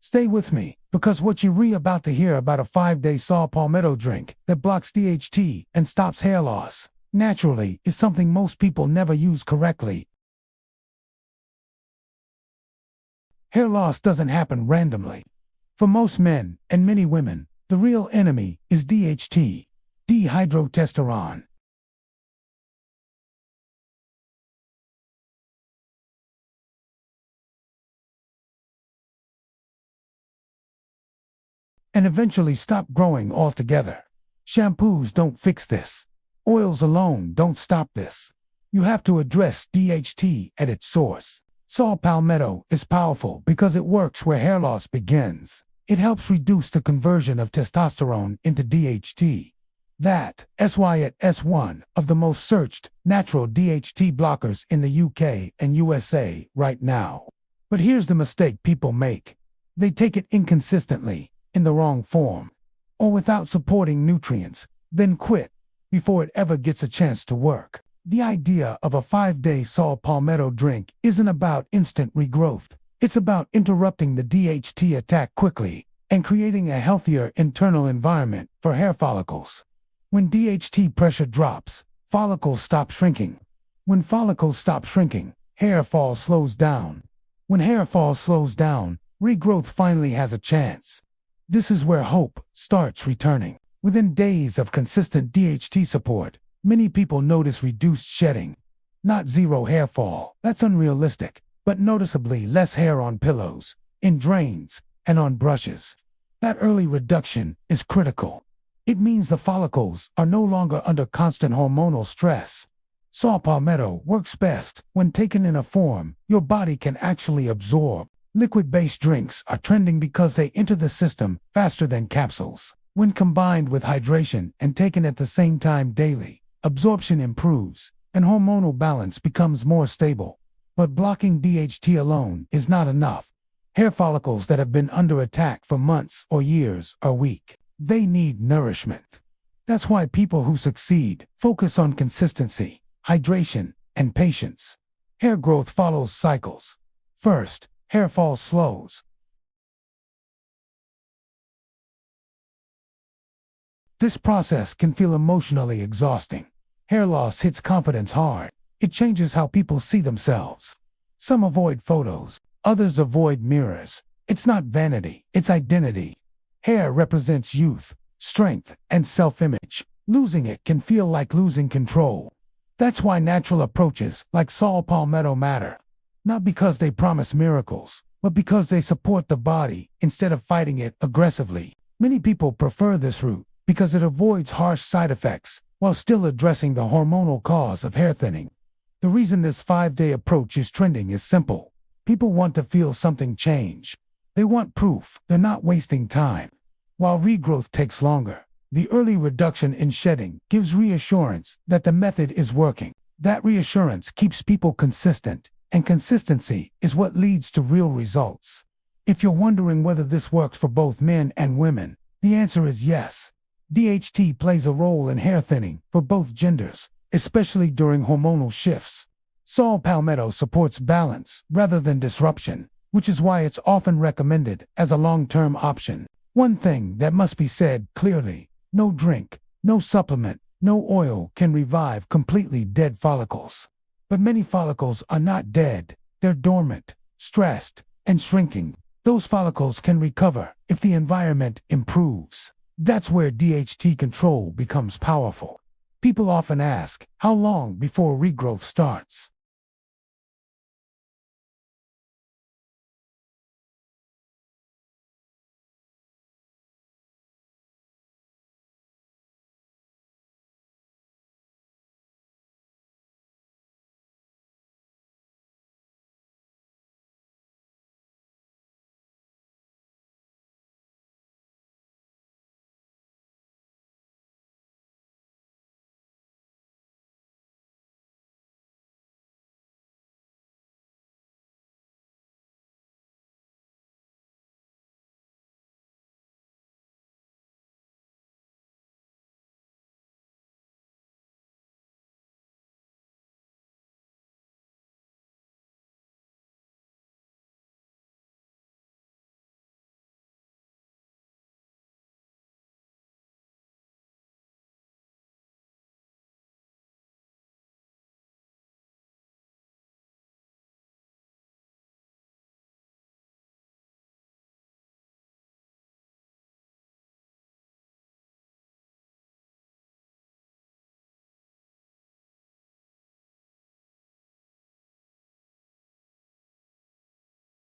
Stay with me, because what you're about to hear about a 5-day saw Palmetto drink that blocks DHT and stops hair loss naturally is something most people never use correctly. Hair loss doesn't happen randomly. For most men and many women, the real enemy is DHT, dihydrotestosterone. And eventually stop growing altogether. Shampoos don't fix this. Oils alone don't stop this. You have to address DHT at its source. Saw Palmetto is powerful because it works where hair loss begins. It helps reduce the conversion of testosterone into DHT. That's why it's one of the most searched natural DHT blockers in the UK and USA right now. But here's the mistake people make. They take it inconsistently, in the wrong form, or without supporting nutrients, then quit before it ever gets a chance to work. The idea of a 5-day saw Palmetto drink isn't about instant regrowth. It's about interrupting the DHT attack quickly and creating a healthier internal environment for hair follicles. When DHT pressure drops, follicles stop shrinking. When follicles stop shrinking, hair fall slows down. When hair fall slows down, regrowth finally has a chance. This is where hope starts returning. Within days of consistent DHT support, many people notice reduced shedding. Not zero hair fall, that's unrealistic, but noticeably less hair on pillows, in drains, and on brushes. That early reduction is critical. It means the follicles are no longer under constant hormonal stress. Saw Palmetto works best when taken in a form your body can actually absorb. Liquid-based drinks are trending because they enter the system faster than capsules. When combined with hydration and taken at the same time daily, absorption improves and hormonal balance becomes more stable. But blocking DHT alone is not enough. Hair follicles that have been under attack for months or years are weak. They need nourishment. That's why people who succeed focus on consistency, hydration, and patience. Hair growth follows cycles. First, hair fall slows. This process can feel emotionally exhausting. Hair loss hits confidence hard. It changes how people see themselves. Some avoid photos, others avoid mirrors. It's not vanity, it's identity. Hair represents youth, strength, and self-image. Losing it can feel like losing control. That's why natural approaches like saw Palmetto matter. Not because they promise miracles, but because they support the body instead of fighting it aggressively. Many people prefer this route because it avoids harsh side effects while still addressing the hormonal cause of hair thinning. The reason this 5-day approach is trending is simple. People want to feel something change. They want proof they're not wasting time. While regrowth takes longer, the early reduction in shedding gives reassurance that the method is working. That reassurance keeps people consistent, and consistency is what leads to real results. If you're wondering whether this works for both men and women, the answer is yes. DHT plays a role in hair thinning for both genders, especially during hormonal shifts. Saw Palmetto supports balance rather than disruption, which is why it's often recommended as a long-term option. One thing that must be said clearly: no drink, no supplement, no oil can revive completely dead follicles. But many follicles are not dead. They're dormant, stressed, and shrinking. Those follicles can recover if the environment improves. That's where DHT control becomes powerful. People often ask, how long before regrowth starts?